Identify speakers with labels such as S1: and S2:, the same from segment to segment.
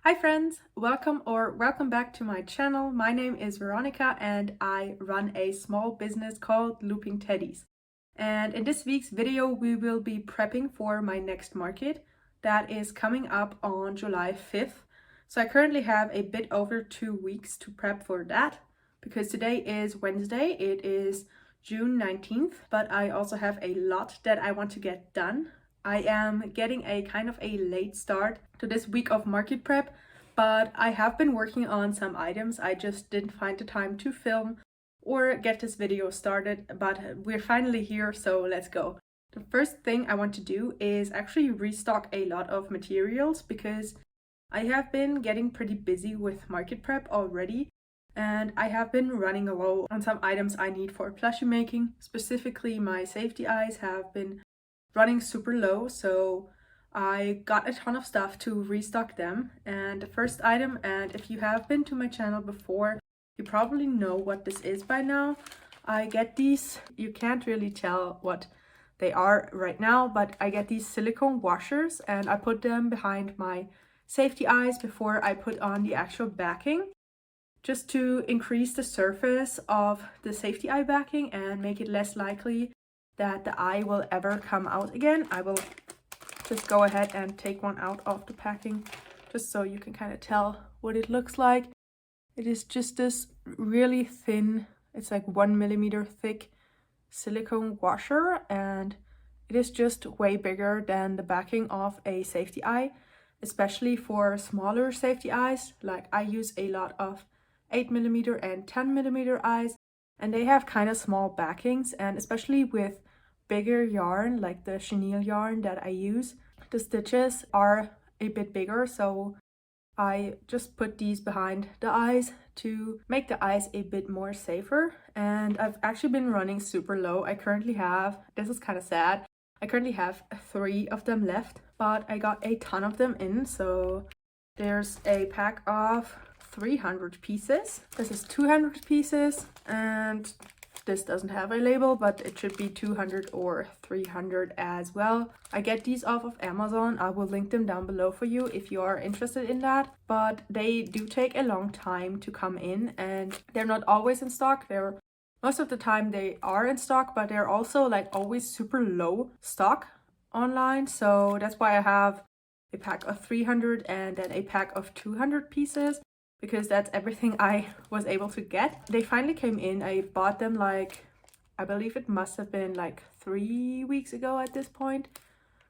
S1: Hi friends, welcome back to my channel. My name is Veronica and I run a small business called Looping Teddies. And in this week's video we will be prepping for my next market that is coming up on July 5th. So I currently have a bit over 2 weeks to prep for that because today is Wednesday, it is June 19th, but I also have a lot that I want to get done. I am getting a kind of a late start to this week of market prep, but I have been working on some items. I just didn't find the time to film or get this video started, but we're finally here, so let's go. The first thing I want to do is actually restock a lot of materials because I have been getting pretty busy with market prep already, and I have been running low on some items I need for plushie making. Specifically, my safety eyes have been running super low, so I got a ton of stuff to restock them. And the first item, and if you have been to my channel before, you probably know what this is by now. I get these, you can't really tell what they are right now, but I get these silicone washers and I put them behind my safety eyes before I put on the actual backing, just to increase the surface of the safety eye backing and make it less likely that the eye will ever come out again. I will just go ahead and take one out of the packing just so you can kind of tell what it looks like. It is just this really thin, it's like 1 millimeter thick silicone washer, and it is just way bigger than the backing of a safety eye, especially for smaller safety eyes. Like I use a lot of 8 millimeter and 10 millimeter eyes, and they have kind of small backings, and especially with bigger yarn like the chenille yarn that I use, the stitches are a bit bigger, so I just put these behind the eyes to make the eyes a bit more safer. And I've actually been running super low. I currently have, this is kind of sad, I currently have 3 of them left, but I got a ton of them in. So there's a pack of 300 pieces. This is 200 pieces, and this doesn't have a label, but it should be 200 or 300 as well. I get these off of Amazon. I will link them down below for you if you are interested in that. But they do take a long time to come in, and they're not always in stock. Most of the time they are in stock, but they're also like always super low stock online. So that's why I have a pack of 300 and then a pack of 200 pieces, because that's everything I was able to get. They finally came in. I bought them like, I believe it must have been like 3 weeks ago at this point.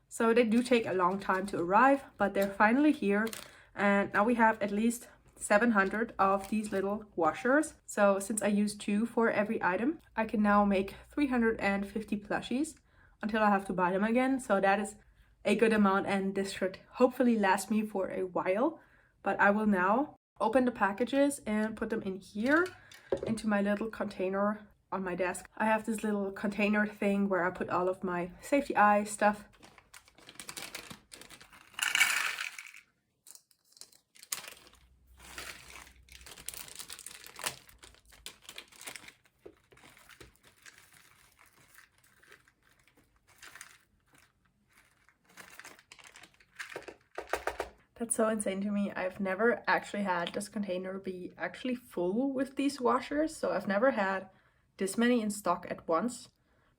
S1: So they do take a long time to arrive, but they're finally here. And now we have at least 700 of these little washers. So since I use 2 for every item, I can now make 350 plushies until I have to buy them again. So that is a good amount, and this should hopefully last me for a while. But I will now open the packages and put them in here into my little container on my desk. I have this little container thing where I put all of my safety eye stuff. That's so insane to me. I've never actually had this container be actually full with these washers, so I've never had this many in stock at once.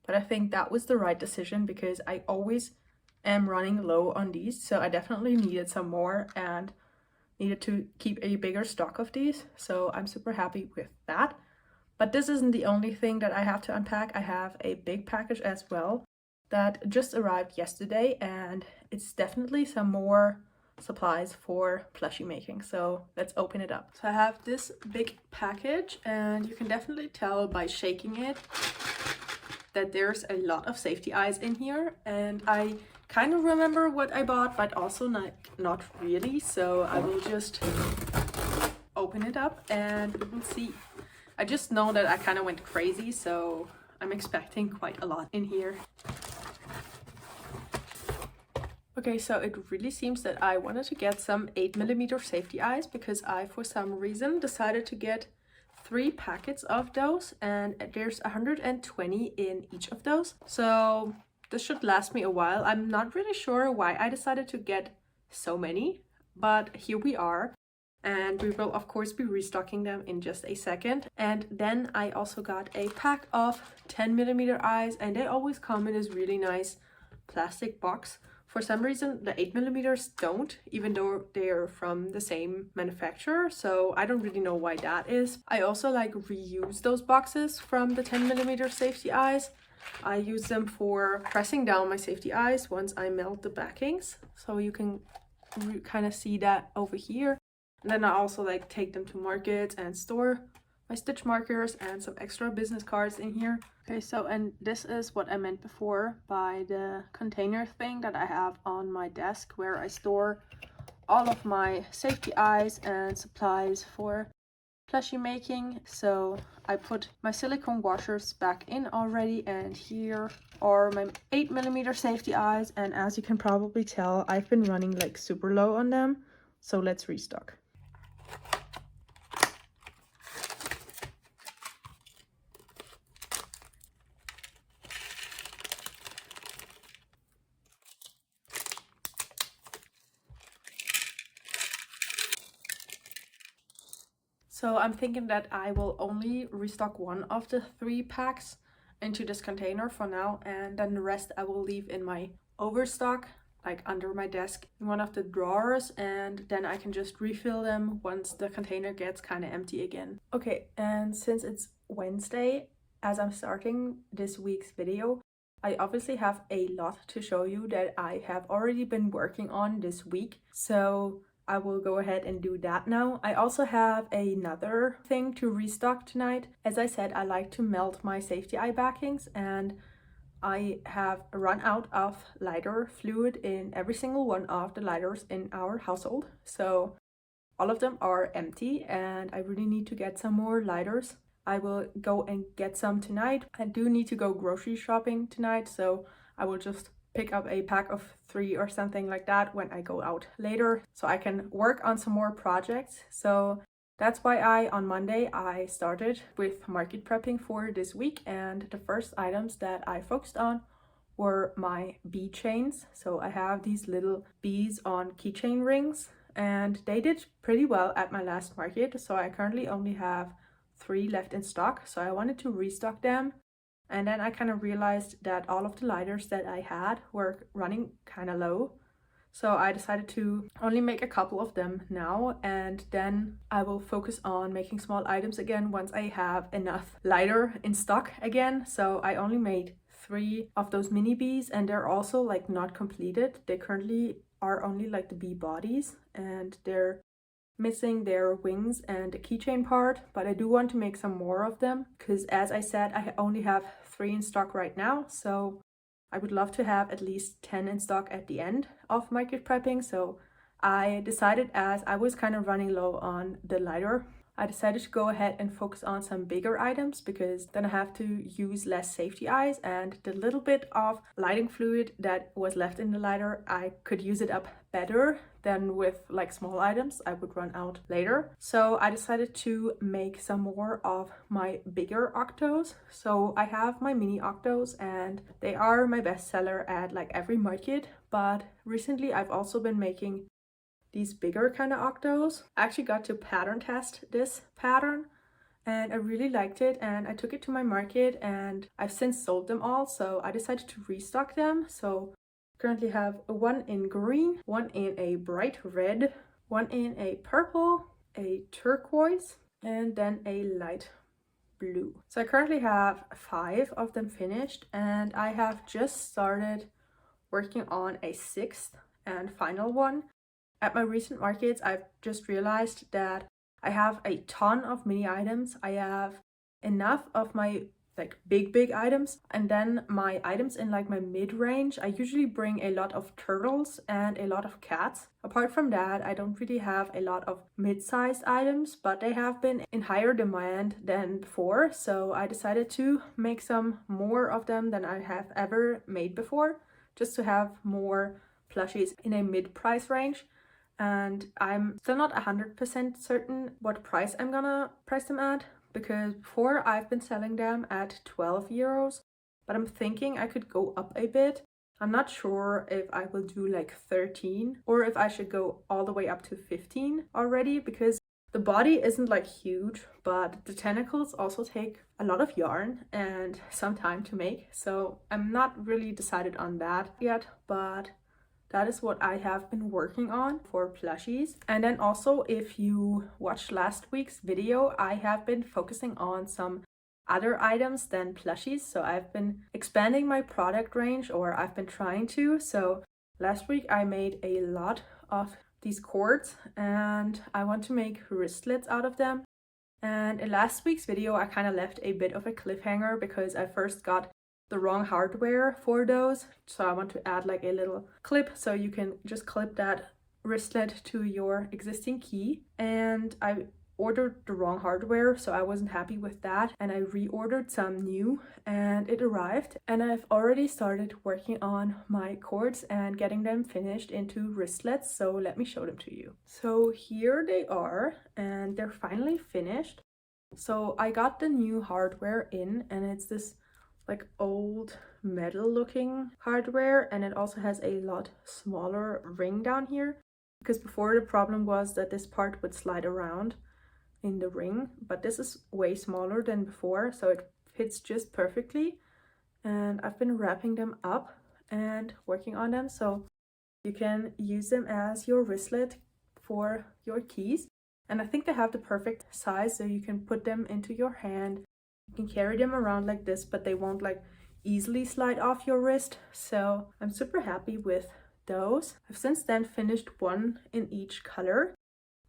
S1: But I think that was the right decision because I always am running low on these, so I definitely needed some more and needed to keep a bigger stock of these, so I'm super happy with that. But this isn't the only thing that I have to unpack. I have a big package as well that just arrived yesterday, and it's definitely some more supplies for plushie making. So let's open it up. So I have this big package, and you can definitely tell by shaking it that there's a lot of safety eyes in here, and I kind of remember what I bought, but also not really. So I will just open it up and we will see. I just know that I kind of went crazy, so I'm expecting quite a lot in here. Okay, so it really seems that I wanted to get some 8 millimeter safety eyes because I, for some reason, decided to get 3 packets of those, and there's 120 in each of those. So this should last me a while. I'm not really sure why I decided to get so many, but here we are. And we will of course be restocking them in just a second. And then I also got a pack of 10mm eyes, and they always come in this really nice plastic box. For some reason the 8mm don't, even though they're from the same manufacturer, so I don't really know why that is. I also like reuse those boxes from the 10mm safety eyes. I use them for pressing down my safety eyes once I melt the backings, so you can kind of see that over here. And then I also like take them to markets and store my stitch markers and some extra business cards in here. Okay, so and this is what I meant before by the container thing that I have on my desk, where I store all of my safety eyes and supplies for plushie making. So I put my silicone washers back in already, and here are my 8mm safety eyes, and as you can probably tell, I've been running like super low on them, so let's restock. So I'm thinking that I will only restock one of the 3 packs into this container for now, and then the rest I will leave in my overstock, like under my desk in one of the drawers, and then I can just refill them once the container gets kind of empty again. Okay, and since it's Wednesday, as I'm starting this week's video, I obviously have a lot to show you that I have already been working on this week, so I will go ahead and do that now. I also have another thing to restock tonight. As I said, I like to melt my safety eye backings, and I have run out of lighter fluid in every single one of the lighters in our household. So all of them are empty and I really need to get some more lighters. I will go and get some tonight. I do need to go grocery shopping tonight, so I will just pick up a pack of 3 or something like that when I go out later, so I can work on some more projects. So that's why on Monday I started with market prepping for this week, and the first items that I focused on were my bee chains. So I have these little bees on keychain rings, and they did pretty well at my last market, so I currently only have 3 left in stock, so I wanted to restock them. And then I kind of realized that all of the lighters that I had were running kind of low. So I decided to only make a couple of them now, and then I will focus on making small items again once I have enough lighter in stock again. So I only made 3 of those mini bees, and they're also like not completed. They currently are only like the bee bodies, and they're missing their wings and the keychain part, but I do want to make some more of them because, as I said, I only have 3 in stock right now, so I would love to have at least 10 in stock at the end of market prepping. So I decided, as I was kind of running low on the lighter, I decided to go ahead and focus on some bigger items, because then I have to use less safety eyes, and the little bit of lighting fluid that was left in the lighter, I could use it up better than with like small items I would run out later. So I decided to make some more of my bigger octos. So I have my mini octos, and they are my best seller at like every market, but recently I've also been making these bigger kind of octos. I actually got to pattern test this pattern and I really liked it, and I took it to my market and I've since sold them all, so I decided to restock them. So currently have one in green, one in a bright red, one in a purple, a turquoise, and then a light blue. So I currently have 5 of them finished, and I have just started working on a 6th and final one. At my recent markets, I've just realized that I have a ton of mini items. I have enough of my like big items, and then my items in like my mid-range, I usually bring a lot of turtles and a lot of cats. Apart from that, I don't really have a lot of mid-sized items, but they have been in higher demand than before, so I decided to make some more of them than I have ever made before, just to have more plushies in a mid-price range. And I'm still not 100% certain what price I'm gonna price them at, because before I've been selling them at 12 euros, but I'm thinking I could go up a bit I'm not sure if I will do like 13 or if I should go all the way up to 15 already, because the body isn't like huge, but the tentacles also take a lot of yarn and some time to make. So I'm not really decided on that yet, but that is what I have been working on for plushies. And then also, if you watched last week's video, I have been focusing on some other items than plushies. So I've been expanding my product range, or I've been trying to. So last week I made a lot of these cords and I want to make wristlets out of them. And in last week's video I kind of left a bit of a cliffhanger because I first got the wrong hardware for those. So I want to add like a little clip so you can just clip that wristlet to your existing key. And I ordered the wrong hardware, so I wasn't happy with that, and I reordered some new and it arrived, and I've already started working on my cords and getting them finished into wristlets. So let me show them to you. So here they are and they're finally finished. So I got the new hardware in, and it's this like old metal looking hardware, and it also has a lot smaller ring down here, because before the problem was that this part would slide around in the ring, but this is way smaller than before, so it fits just perfectly. And I've been wrapping them up and working on them so you can use them as your wristlet for your keys. And I think they have the perfect size, so you can put them into your hand. You can carry them around like this, but they won't like easily slide off your wrist. So I'm super happy with those. I've since then finished one in each color.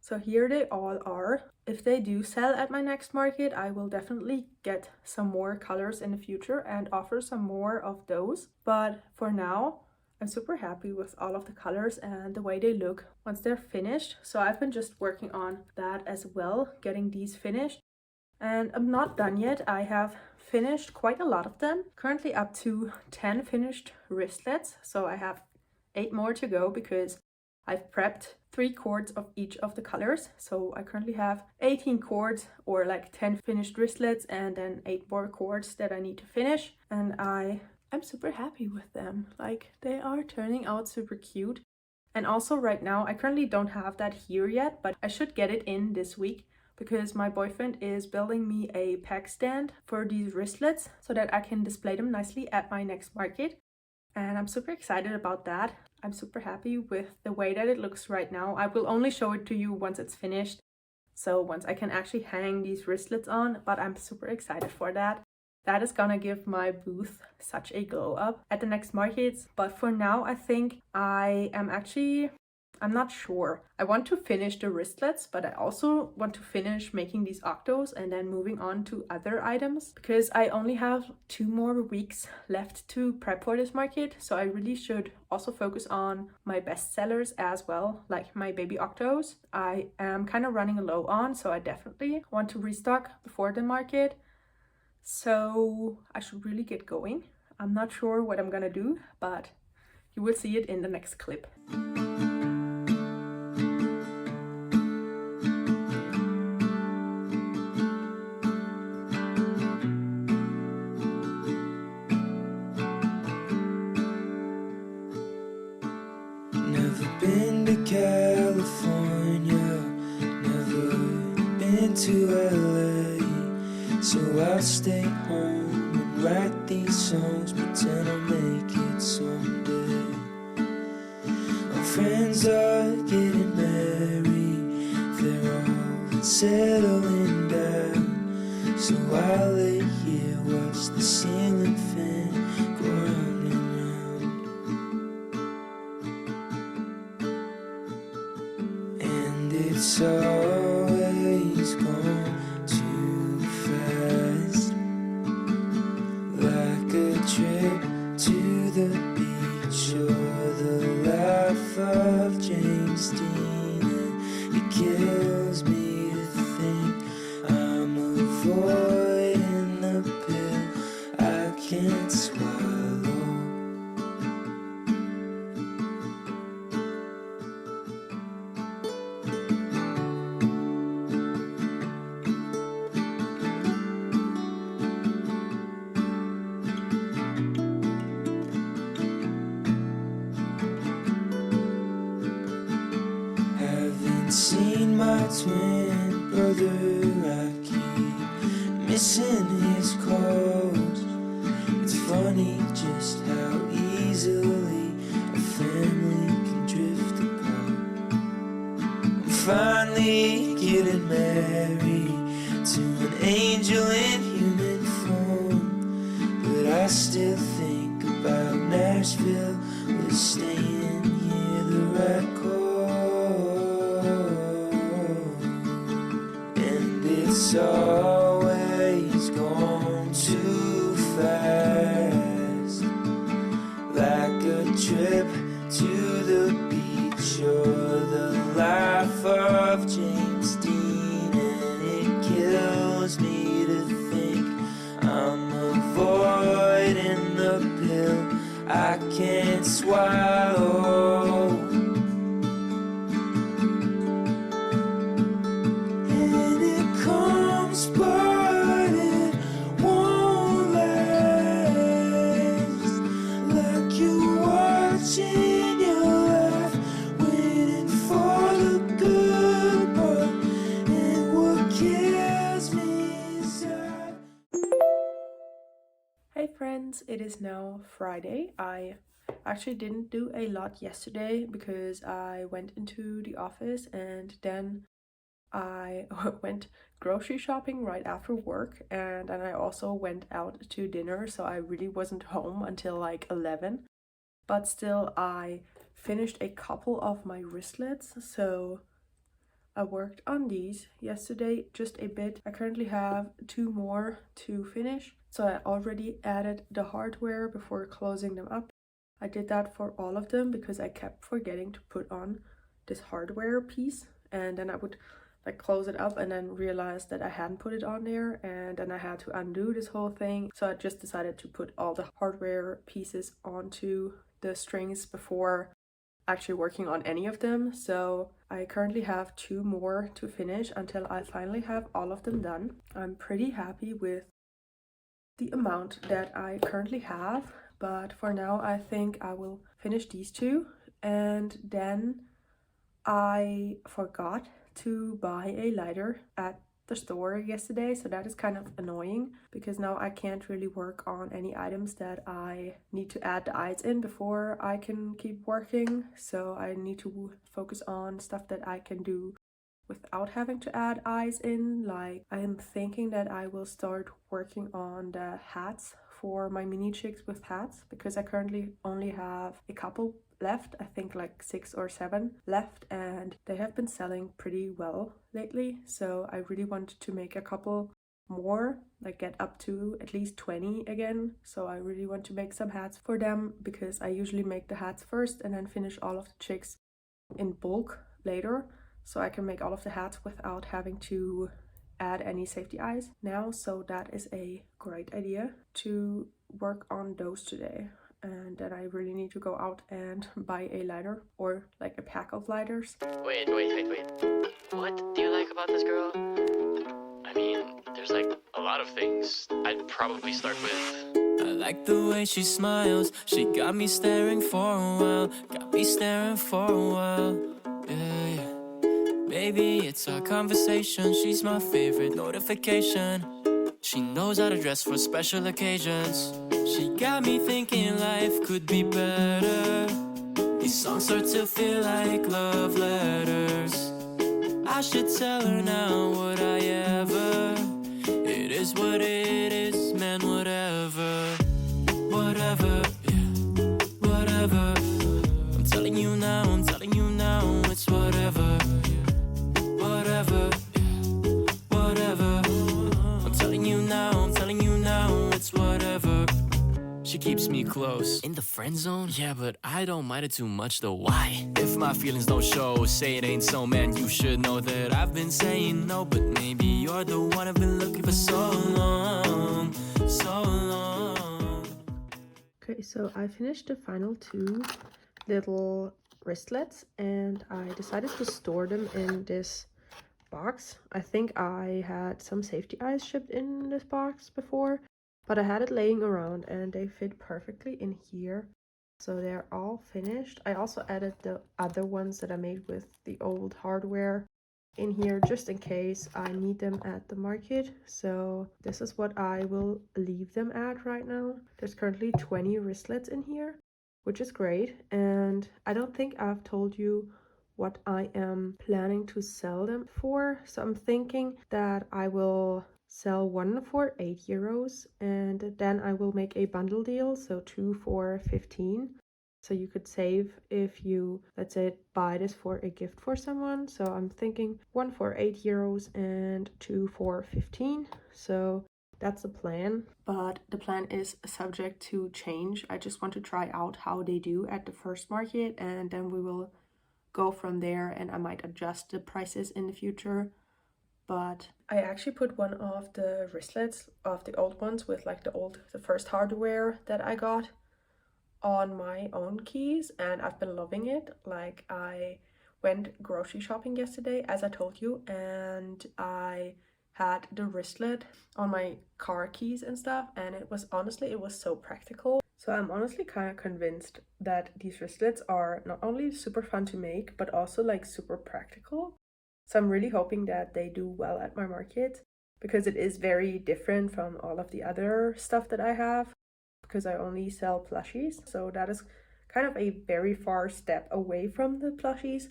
S1: So here they all are. If they do sell at my next market, I will definitely get some more colors in the future and offer some more of those. But for now, I'm super happy with all of the colors and the way they look once they're finished. So I've been just working on that as well, getting these finished. And I'm not done yet. I have finished quite a lot of them. Currently up to 10 finished wristlets. So I have 8 more to go because I've prepped 3 cords of each of the colors. So I currently have 18 cords, or like 10 finished wristlets, and then 8 more cords that I need to finish. And I'm super happy with them. Like, they are turning out super cute. And also right now, I currently don't have that here yet, but I should get it in this week because my boyfriend is building me a peg stand for these wristlets so that I can display them nicely at my next market. And I'm super excited about that. I'm super happy with the way that it looks right now. I will only show it to you once it's finished, so once I can actually hang these wristlets on, but I'm super excited for that. That is gonna give my booth such a glow up at the next markets. But for now, I think I'm not sure. I want to finish the wristlets, but I also want to finish making these octos and then moving on to other items, because I only have 2 more weeks left to prep for this market. So I really should also focus on my best sellers as well, like my baby octos. I am kind of running low on, so I definitely want to restock before the market. So I should really get going. I'm not sure what I'm gonna do, but you will see it in the next clip.
S2: Never been to California, never been to LA, so I'll stay home and write these songs, pretend I'll make it someday. My friends are getting married, they're all settling down, so I'll lay here, watch the ceiling fan go round and round. And it's always gone too fast, like a trip to the beach or the life of James Dean. And it kills me to think I'm avoiding the pill I can't swallow. haven't seen my twin brother. I keep missing his calls. It's funny just how easily a family can drift apart. I'm finally getting married to an angel in human form, but I still think about Nashville. Was staying here the right call? And it's always gone too fast, like a trip to the beach or the life of James Dean. And it kills me to think I'm avoiding the pill I can't swallow. And it comes but it won't last, like you watching your life, waiting for the good part. And what kills me is
S1: Hey friends, it is now Friday. I actually didn't do a lot yesterday because I went into the office and then I went grocery shopping right after work, and then I also went out to dinner, so I really wasn't home until like 11. But still, I finished a couple of my wristlets, so I worked on these yesterday just a bit. I currently have 2 more to finish, so I already added the hardware before closing them up. I did that for all of them because I kept forgetting to put on this hardware piece, and then I would like close it up and then realize that I hadn't put it on there, and then I had to undo this whole thing. So I just decided to put all the hardware pieces onto the strings before actually working on any of them. So I currently have 2 more to finish until I finally have all of them done. I'm pretty happy with the amount that I currently have, but for now I think I will finish these 2. And then I forgot to buy a lighter at the store yesterday, so that is kind of annoying because now I can't really work on any items that I need to add the eyes in before I can keep working. So I need to focus on stuff that I can do without having to add eyes in. Like, I am thinking that I will start working on the hats for my mini chicks with hats, because I currently only have a couple left, I think like 6 or 7 left, and they have been selling pretty well lately. So I really want to make a couple more, like get up to at least 20 again. So I really want to make some hats for them, because I usually make the hats first and then finish all of the chicks in bulk later, so I can make all of the hats without having to add any safety eyes now. So that is a great idea to work on those today. And then I really need to go out and buy a lighter, or like a pack of lighters.
S3: Wait. What do you like about this girl? I mean, there's like a lot of things. I'd probably start with...
S2: I like the way she smiles. She got me staring for a while. Yeah. Maybe it's our conversation. She's my favorite notification. She knows how to dress for special occasions. She got me thinking life could be better. These songs start to feel like love letters. I should tell her now, would I ever? It is what it is, man, whatever. Whatever, yeah, whatever. I'm telling you now, it's whatever. Whatever, yeah, whatever. I'm telling you now, it's whatever. She keeps me close. In the friend zone? Yeah, but I don't mind it too much though. Why? If my feelings don't show, say it ain't so, man, you should know that I've been saying no. But maybe you're the one I've been looking for so long.
S1: Okay, so I finished the final 2 little wristlets, and I decided to store them in this box. I think I had some safety eyes shipped in this box before, but I had it laying around and they fit perfectly in here. So they're all finished. I also added the other ones that I made with the old hardware in here just in case I need them at the market. So this is what I will leave them at right now. There's currently 20 wristlets in here, which is great. And I don't think I've told you what I am planning to sell them for. So I'm thinking that I will sell one for €8 and then I will make a bundle deal, so two for 15. So you could save if you, let's say, buy this for a gift for someone. So I'm thinking one for €8 and two for 15. So that's the plan. But the plan is subject to change. I just want to try out how they do at the first market, and then we will go from there, and I might adjust the prices in the future. But I actually put one of the wristlets of the old ones with like the first hardware that I got on my own keys, and I've been loving it. Like, I went grocery shopping yesterday, as I told you, and I had the wristlet on my car keys and stuff, and it was so practical. So I'm honestly kind of convinced that these wristlets are not only super fun to make, but also like super practical. So I'm really hoping that they do well at my market, because it is very different from all of the other stuff that I have, because I only sell plushies. So that is kind of a very far step away from the plushies,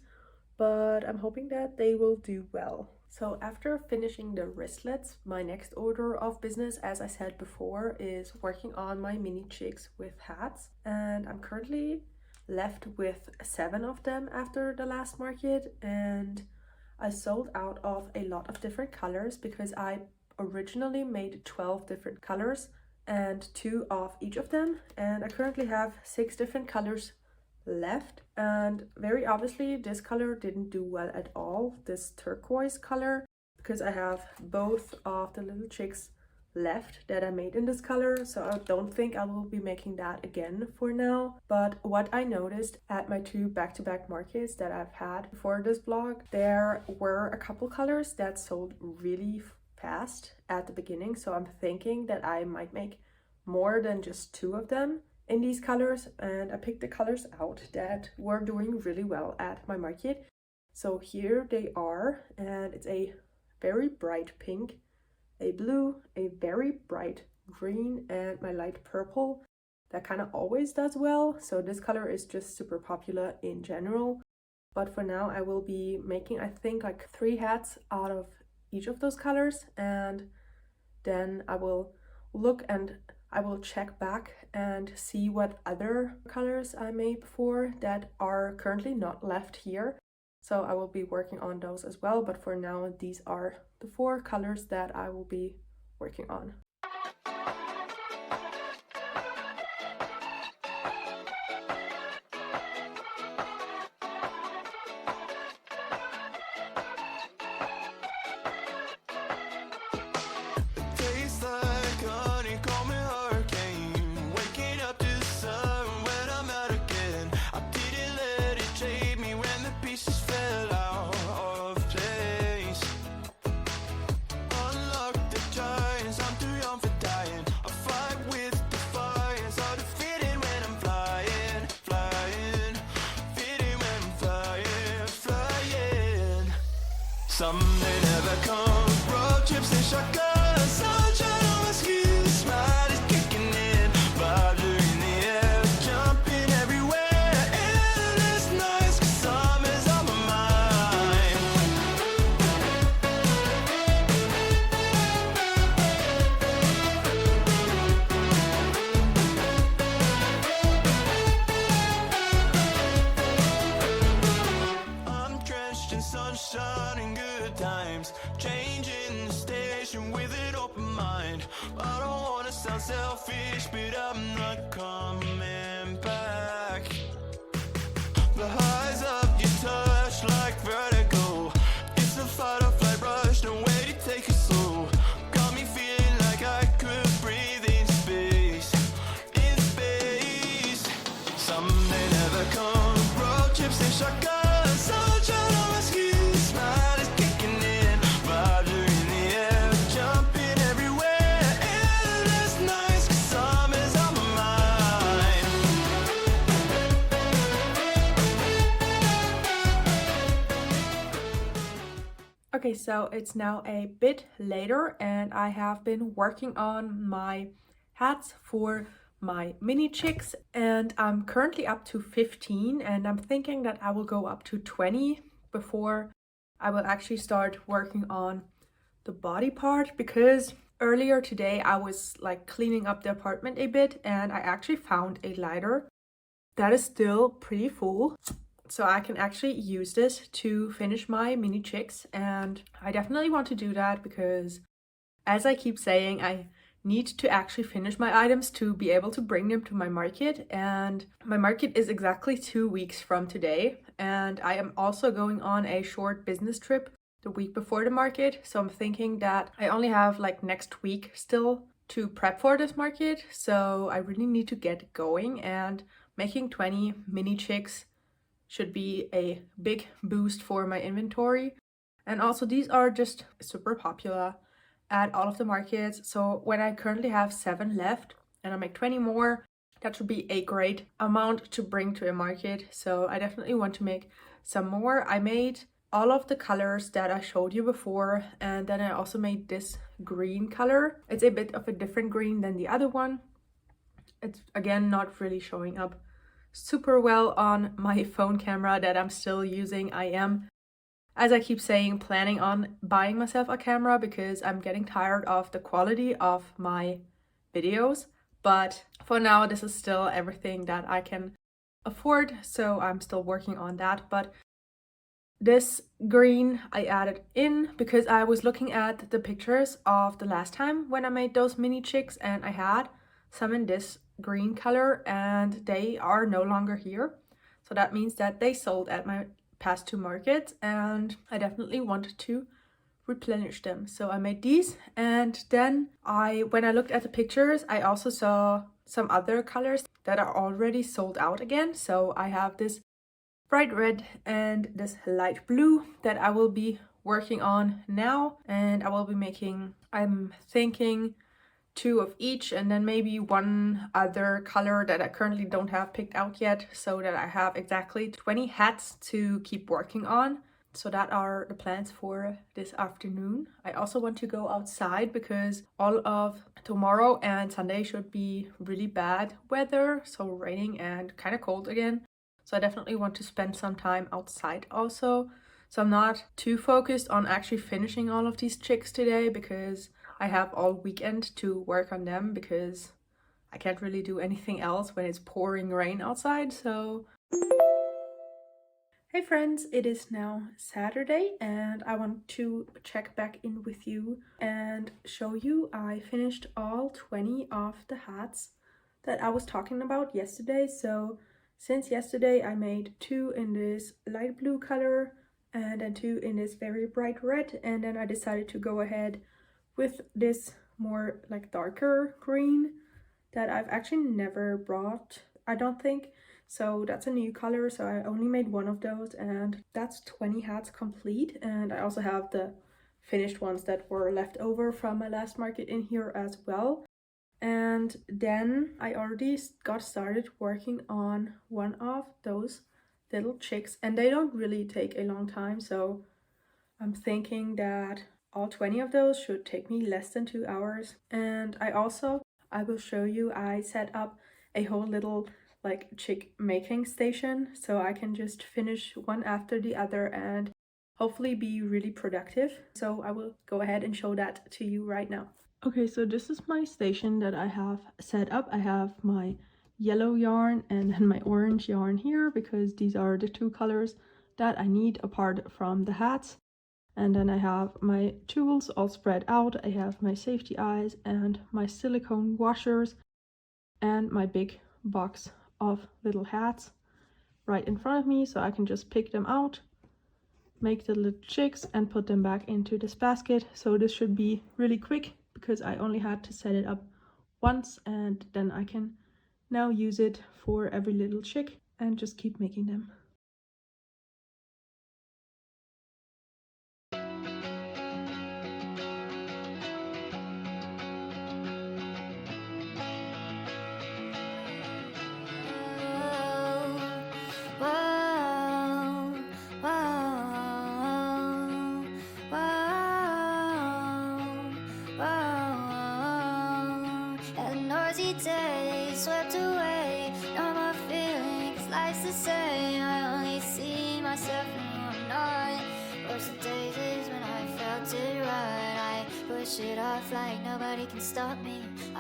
S1: but I'm hoping that they will do well. So after finishing the wristlets, my next order of business, as I said before, is working on my mini chicks with hats. And I'm currently left with 7 of them after the last market, and I sold out of a lot of different colors because I originally made 12 different colors and 2 of each of them, and I currently have 6 different colors left. And very obviously this color didn't do well at all, this turquoise color, because I have both of the little chicks left that I made in this color, so I don't think I will be making that again for now. But what I noticed at my 2 back-to-back markets that I've had before this vlog, there were a couple colors that sold really fast at the beginning, so I'm thinking that I might make more than just 2 of them in these colors, and I picked the colors out that were doing really well at my market. So here they are, and it's a very bright pink, a blue, a very bright green, and my light purple that kind of always does well. So this color is just super popular in general. But for now I will be making, I think, like 3 hats out of each of those colors, and then I will look and I will check back and see what other colors I made before that are currently not left here. So I will be working on those as well, but for now these are the 4 colors that I will be working on.
S2: Someday never comes, road trips and shotguns, sunshine on my skin, smile is kicking in, vibes are in the air, jumping everywhere, endless nights, 'cause summer's on my mind. I'm drenched in sunshine and good times, changing the station with an open mind. I don't wanna sound selfish, but I'm not coming back. The highs of your touch like vertigo, it's a fight or flight rush, no way to take it slow. Got me feeling like I could breathe in space, in space. Someday never comes, road trips and shotguns, sunshine on my skin, smile is kicking in, vibes are in the air, jumping everywhere, endless nights, 'cause summer's on my mind.
S1: Okay, so it's now a bit later and I have been working on my hats for my mini chicks, and I'm currently up to 15 and I'm thinking that I will go up to 20 before I will actually start working on the body part, because earlier today I was like cleaning up the apartment a bit and I actually found a lighter that is still pretty full. So I can actually use this to finish my mini chicks, and I definitely want to do that because, as I keep saying, I need to actually finish my items to be able to bring them to my market, and my market is exactly 2 weeks from today, and I am also going on a short business trip the week before the market, so I'm thinking that I only have like next week still to prep for this market, so I really need to get going, and making 20 mini chicks should be a big boost for my inventory. And also these are just super popular at all of the markets. So when I currently have 7 left and I make 20 more, that should be a great amount to bring to a market. So I definitely want to make some more. I made all of the colors that I showed you before, and then I also made this green color. It's a bit of a different green than the other one. It's again not really showing up super well on my phone camera that I'm still using. I am, as I keep saying, planning on buying myself a camera because I'm getting tired of the quality of my videos. But for now, this is still everything that I can afford, so I'm still working on that. But this green I added in because I was looking at the pictures of the last time when I made those mini chicks, and I had some in this green color and they are no longer here. So that means that they sold at my past 2 markets and I definitely wanted to replenish them. So I made these, and then when I looked at the pictures, I also saw some other colors that are already sold out again. So I have this bright red and this light blue that I will be working on now, and I will be making, I'm thinking, 2 of each and then maybe 1 other color that I currently don't have picked out yet, so that I have exactly 20 hats to keep working on. So that are the plans for this afternoon. I also want to go outside because all of tomorrow and Sunday should be really bad weather, so raining and kind of cold again. So I definitely want to spend some time outside also. So I'm not too focused on actually finishing all of these chicks today because I have all weekend to work on them, because I can't really do anything else when it's pouring rain outside. So hey friends, it is now Saturday and I want to check back in with you and show you I finished all 20 of the hats that I was talking about yesterday. So since yesterday I made 2 in this light blue color and then 2 in this very bright red, and then I decided to go ahead with this more like darker green that I've actually never brought, I don't think. So that's a new color, so I only made 1 of those, and that's 20 hats complete. And I also have the finished ones that were left over from my last market in here as well. And then I already got started working on 1 of those little chicks, and they don't really take a long time, so I'm thinking that all 20 of those should take me less than 2 hours. And I will show you, I set up a whole little like chick making station so I can just finish one after the other and hopefully be really productive. So I will go ahead and show that to you right now. Okay, so this is my station that I have set up. I have my yellow yarn and then my orange yarn here because these are the 2 colors that I need apart from the hats. And then I have my tools all spread out. I have my safety eyes and my silicone washers and my big box of little hats right in front of me, so I can just pick them out, make the little chicks and put them back into this basket. So this should be really quick because I only had to set it up once, and then I can now use it for every little chick and just keep making them.
S2: Whoa, whoa, whoa.
S4: day swept away. No more feeling, 'cause life's the same. I only see myself in who I'm not. Worst of days is when I felt it right. I push it off like nobody can stop me.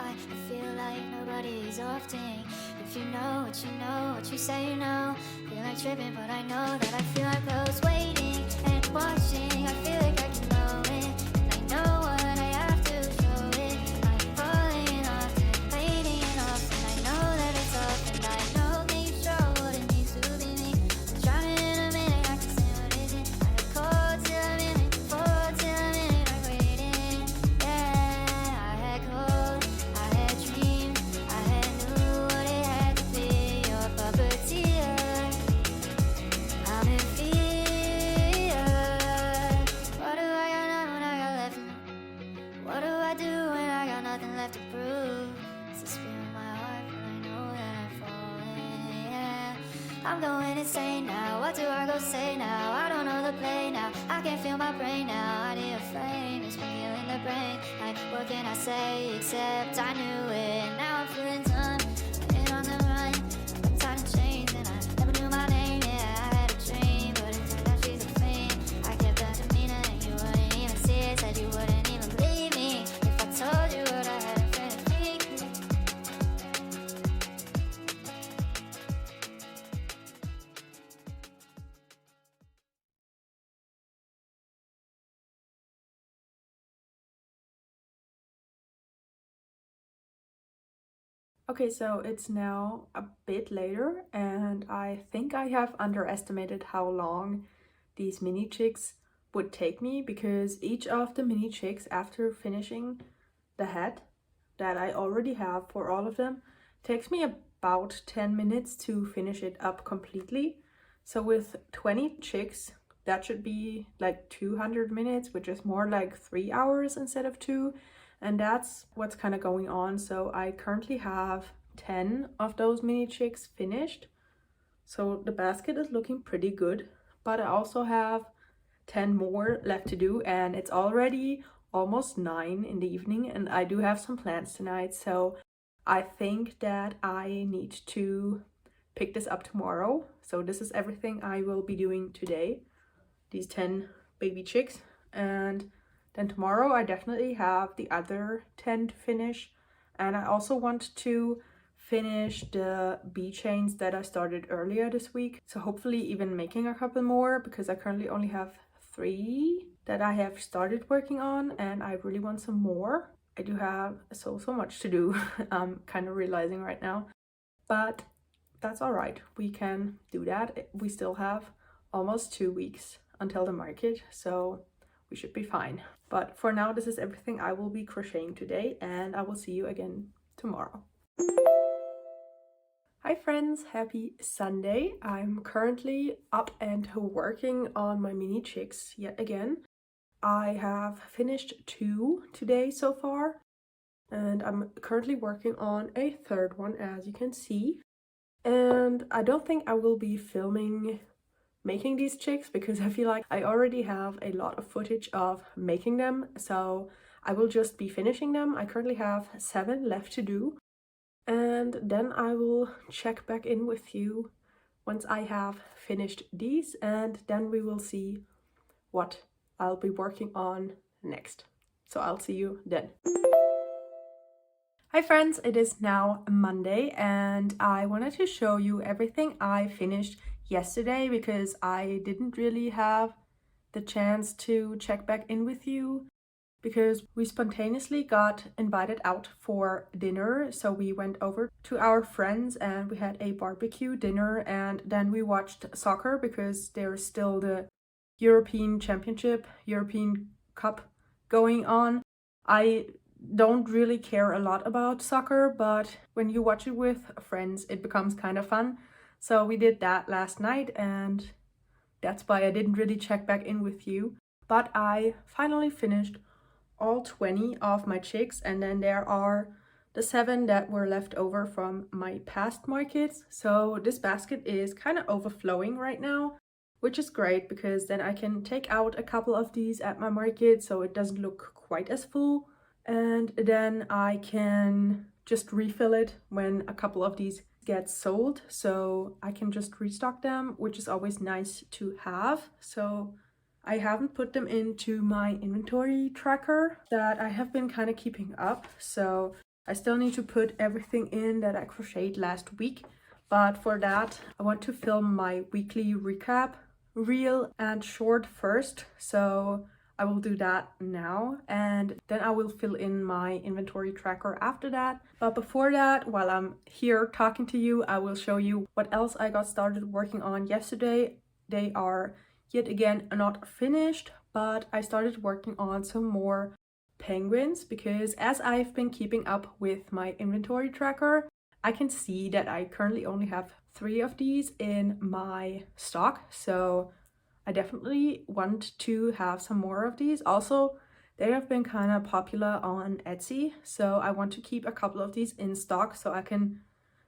S4: I feel like nobody's often. If you know what you know, what you say you know. Feel like tripping, but I know that I feel like I was waiting and watching. I feel like I can know it, and I know what I have to show it. I'm falling off and fading off, and I know that it's off, and I know that you show what it means to be me. I'm drowning in a minute, I can say what isn't. I got cold till a minute, forward till a minute, I'm waiting. Yeah, I had cold, I had dreams, I had knew what it had to be. Your puppeteer, I'm in fear. What do I got now when I got left? What do I do when I got nothing left to prove? It's the speed of my heart, but I know that I'm falling. Yeah, I'm going insane now. What do I go say now? I don't know the play now. I can't feel my brain now. I need a frame, it's been healing the brain. Like, what can I say except I knew it? Now I'm feeling done, running on the run. I'm time to change, and I never knew my name. Yeah, I had a dream, but it turned out she's a fiend. I kept that demeanor, and you wouldn't even see it. Said you wouldn't even believe me if I told you what I had in front of me.
S1: Okay, so it's now a bit later, and I think I have underestimated how long these mini chicks would take me, because each of the mini chicks, after finishing the head that I already have for all of them, takes me about 10 minutes to finish it up completely. So with 20 chicks, that should be like 200 minutes, which is more like 3 hours instead of 2. And that's what's kind of going on. So I currently have 10 of those mini chicks finished. So the basket is looking pretty good, but I also have 10 more left to do, and it's already almost 9 in the evening, and I do have some plans tonight. So I think that I need to pick this up tomorrow. So this is everything I will be doing today, these 10 baby chicks, and then tomorrow I definitely have the other 10 to finish. And I also want to finish the bee chains that I started earlier this week. So hopefully even making a couple more, because I currently only have 3 that I have started working on, and I really want some more. I do have so much to do. I'm kind of realizing right now, but that's all right. We can do that. We still have almost 2 weeks until the market, so we should be fine. But for now, this is everything I will be crocheting today, and I will see you again tomorrow. Hi friends, happy Sunday. I'm currently up and working on my mini chicks yet again. I have finished 2 today so far, and I'm currently working on a third one, as you can see. And I don't think I will be filming making these chicks, because I feel like I already have a lot of footage of making them, so I will just be finishing them. I currently have 7 left to do, and then I will check back in with you once I have finished these, and then we will see what I'll be working on next. So I'll see you then. Hi friends, it is now Monday, and I wanted to show you everything I finished yesterday, because I didn't really have the chance to check back in with you, because we spontaneously got invited out for dinner. So we went over to our friends and we had a barbecue dinner, and then we watched soccer, because there's still the European Championship, European Cup going on. I don't really care a lot about soccer, but when you watch it with friends, it becomes kind of fun. So we did that last night, and that's why I didn't really check back in with you. But I finally finished all 20 of my chicks, and then there are the 7 that were left over from my past markets. So this basket is kind of overflowing right now, which is great, because then I can take out a couple of these at my market so it doesn't look quite as full. And then I can just refill it when a couple of these get sold, so I can just restock them, which is always nice to have. So I haven't put them into my inventory tracker that I have been kind of keeping up, so I still need to put everything in that I crocheted last week. But for that, I want to film my weekly recap reel and short first, so I will do that now, and then I will fill in my inventory tracker after that. But before that, while I'm here talking to you, I will show you what else I got started working on yesterday. They are yet again not finished, but I started working on some more penguins because as I've been keeping up with my inventory tracker, I can see that I currently only have 3 of these in my stock, so I definitely want to have some more of these. Also, they have been kind of popular on Etsy, so I want to keep a couple of these in stock so I can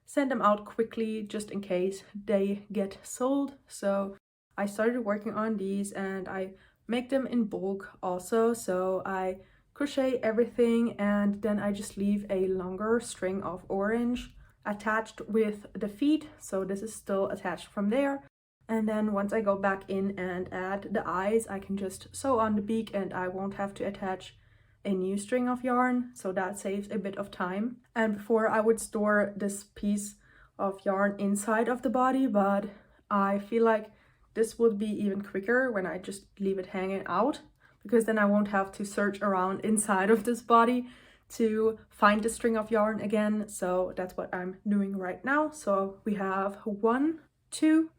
S1: send them out quickly just in case they get sold. So I started working on these and I make them in bulk also. So I crochet everything and then I just leave a longer string of orange attached with the feet. So this is still attached from there. And then once I go back in and add the eyes, I can just sew on the beak and I won't have to attach a new string of yarn. So that saves a bit of time. And before I would store this piece of yarn inside of the body, but I feel like this would be even quicker when I just leave it hanging out, because then I won't have to search around inside of this body to find the string of yarn again. So that's what I'm doing right now. So we have 1, 2,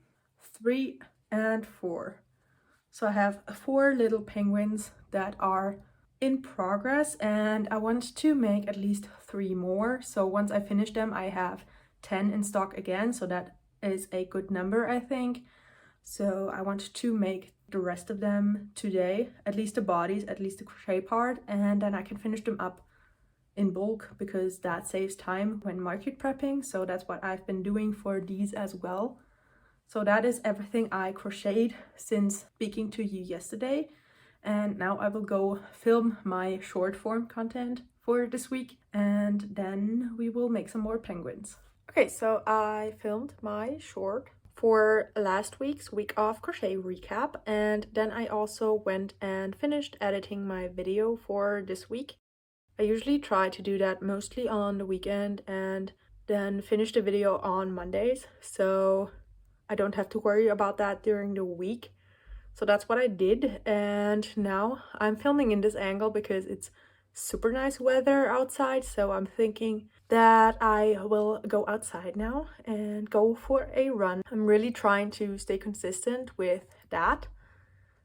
S1: 3 and 4. So I have 4 little penguins that are in progress and I want to make at least 3 more. So once I finish them, I have 10 in stock again. So that is a good number, I think. So I want to make the rest of them today, at least the bodies, at least the crochet part, and then I can finish them up in bulk because that saves time when market prepping. So that's what I've been doing for these as well. So that is everything I crocheted since speaking to you yesterday. And now I will go film my short form content for this week and then we will make some more penguins. Okay, so I filmed my short for last week's week of crochet recap, and then I also went and finished editing my video for this week. I usually try to do that mostly on the weekend and then finish the video on Mondays, so I don't have to worry about that during the week. So that's what I did, and now I'm filming in this angle because it's super nice weather outside, so I'm thinking that I will go outside now and go for a run. I'm really trying to stay consistent with that.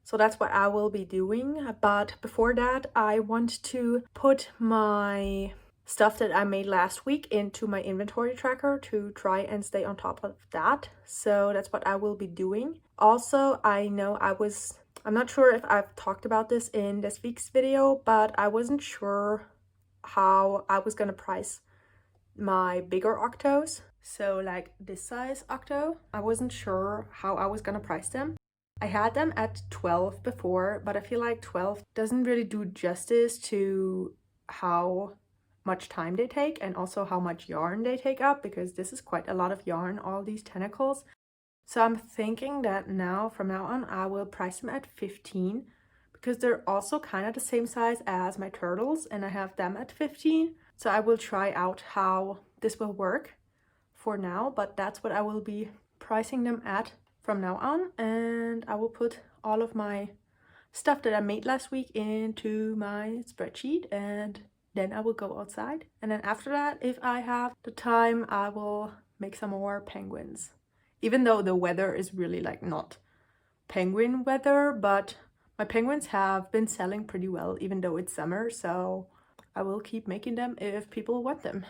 S1: So that's what I will be doing. But before that, I want to put my stuff that I made last week into my inventory tracker to try and stay on top of that. So that's what I will be doing. Also, I know I'm not sure if I've talked about this in this week's video, but I wasn't sure how I was gonna price my bigger octos. So like this size octo, I wasn't sure how I was gonna price them. I had them at 12 before, but I feel like 12 doesn't really do justice to how much time they take and also how much yarn they take up, because this is quite a lot of yarn, all these tentacles. So I'm thinking that from now on, I will price them at 15 because they're also kind of the same size as my turtles and I have them at 15. So I will try out how this will work for now, but that's what I will be pricing them at from now on. And I will put all of my stuff that I made last week into my spreadsheet and then I will go outside. And then after that, if I have the time, I will make some more penguins. Even though the weather is really like not penguin weather, but my penguins have been selling pretty well even though it's summer, so I will keep making them if people want them.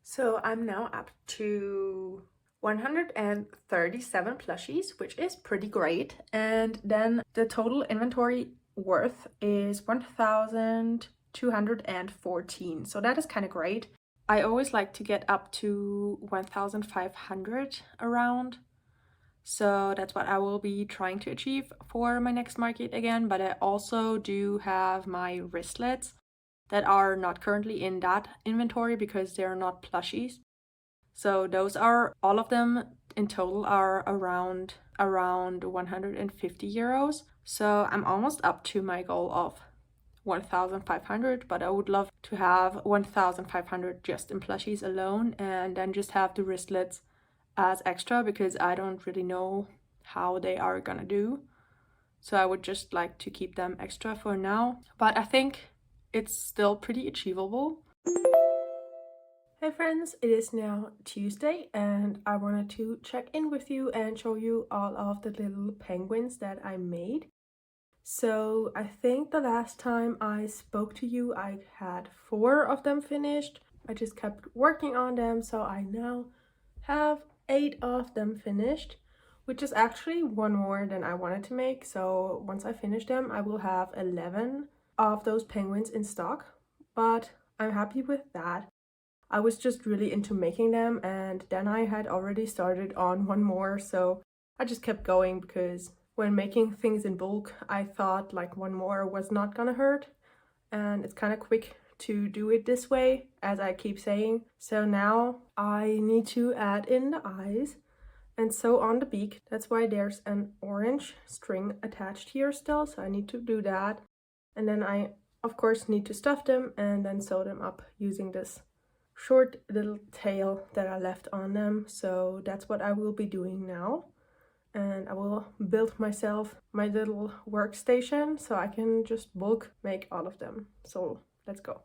S1: So I'm now up to 137 plushies, which is pretty great. And then the total inventory worth is 1,214. So that is kind of great. I always like to get up to 1,500 around. So that's what I will be trying to achieve for my next market again. But I also do have my wristlets that are not currently in that inventory because they're not plushies. So those are, all of them in total are around 150 euros. So I'm almost up to my goal of 1,500, but I would love to have 1,500 just in plushies alone, and then just have the wristlets as extra because I don't really know how they are gonna do. So I would just like to keep them extra for now, but I think it's still pretty achievable. Hey friends, it is now Tuesday and I wanted to check in with you and show you all of the little penguins that I made. So I think the last time I spoke to you I had 4 of them finished. I just kept working on them, so I now have 8 of them finished, which is actually 1 more than I wanted to make. So once I finish them I will have 11 of those penguins in stock, but I'm happy with that. I was just really into making them, and then I had already started on 1 more, so I just kept going because when making things in bulk I thought like 1 more was not gonna hurt, and it's kind of quick to do it this way, as I keep saying. So now I need to add in the eyes and sew on the beak. That's why there's an orange string attached here still, so I need to do that. And then I of course need to stuff them and then sew them up using this short little tail that I left on them. So that's what I will be doing now, and I will build myself my little workstation so I can just bulk make all of them. So let's go.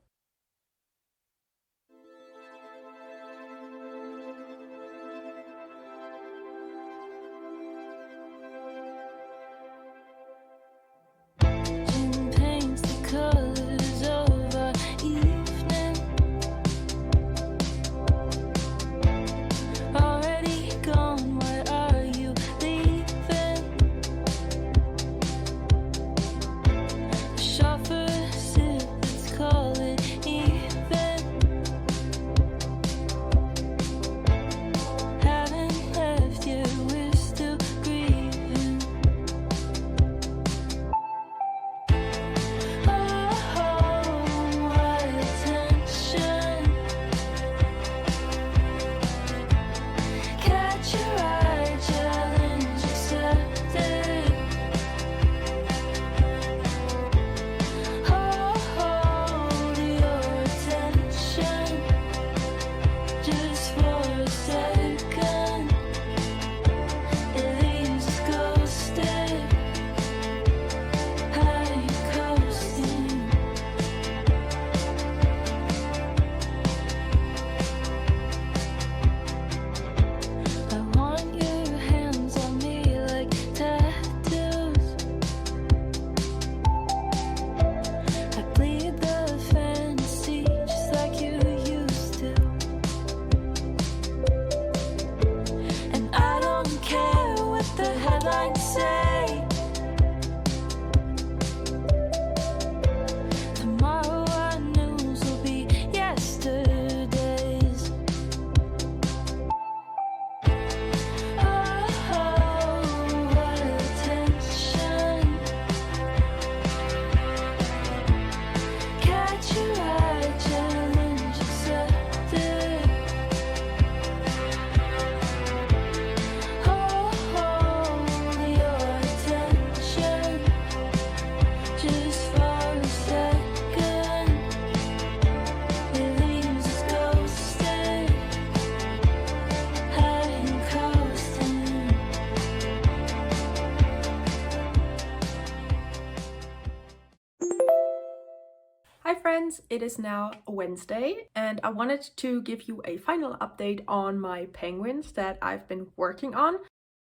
S1: Hi friends, it is now Wednesday and I wanted to give you a final update on my penguins that I've been working on.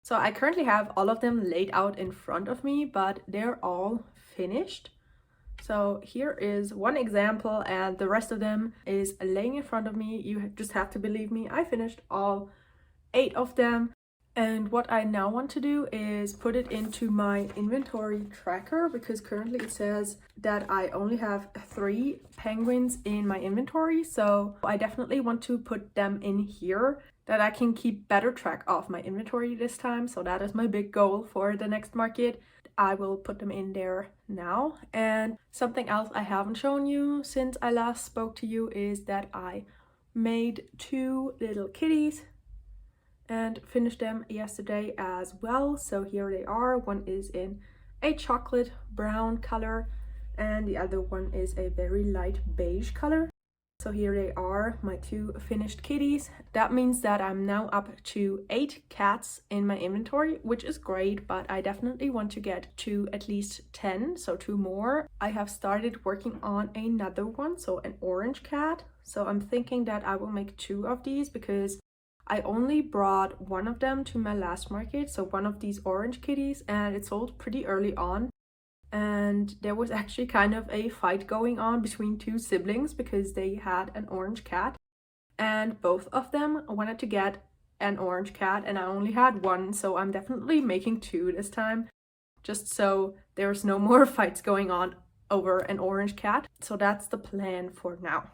S1: So I currently have all of them laid out in front of me, but they're all finished. So here is one example and the rest of them is laying in front of me. You just have to believe me, I finished all 8 of them. And what I now want to do is put it into my inventory tracker, because currently it says that I only have 3 penguins in my inventory. So I definitely want to put them in here, that I can keep better track of my inventory this time. So that is my big goal for the next market. I will put them in there now. And something else I haven't shown you since I last spoke to you is that I made 2 little kitties and finished them yesterday as well. So here they are. One is in a chocolate brown color and the other one is a very light beige color. So here they are, my 2 finished kitties. That means that I'm now up to 8 cats in my inventory, which is great, but I definitely want to get to at least 10, so 2 more. I have started working on another one, so an orange cat. So I'm thinking that I will make 2 of these, because I only brought one of them to my last market, so one of these orange kitties, and it sold pretty early on. And there was actually kind of a fight going on between 2 siblings because they had an orange cat. And both of them wanted to get an orange cat, and I only had one, so I'm definitely making 2 this time, just so there's no more fights going on over an orange cat. So that's the plan for now.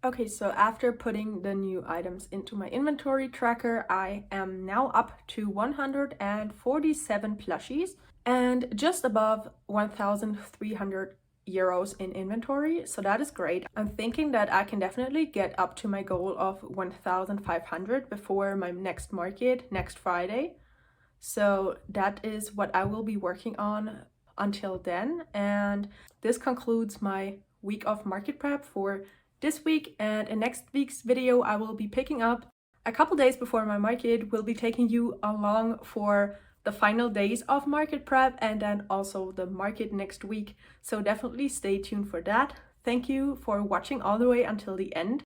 S1: Okay, so after putting the new items into my inventory tracker, I am now up to 147 plushies and just above 1,300 euros in inventory, so that is great. I'm thinking that I can definitely get up to my goal of 1,500 before my next market next Friday. So that is what I will be working on until then. And this concludes my week of market prep for this week, and in next week's video I will be picking up a couple days before my market. Will be taking you along for the final days of market prep and then also the market next week, so definitely stay tuned for that. Thank you for watching all the way until the end,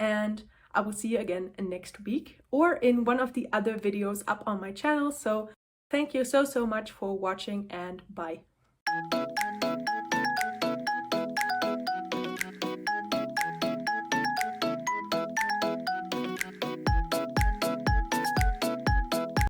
S1: and I will see you again next week or in one of the other videos up on my channel. So thank you so much for watching, and bye.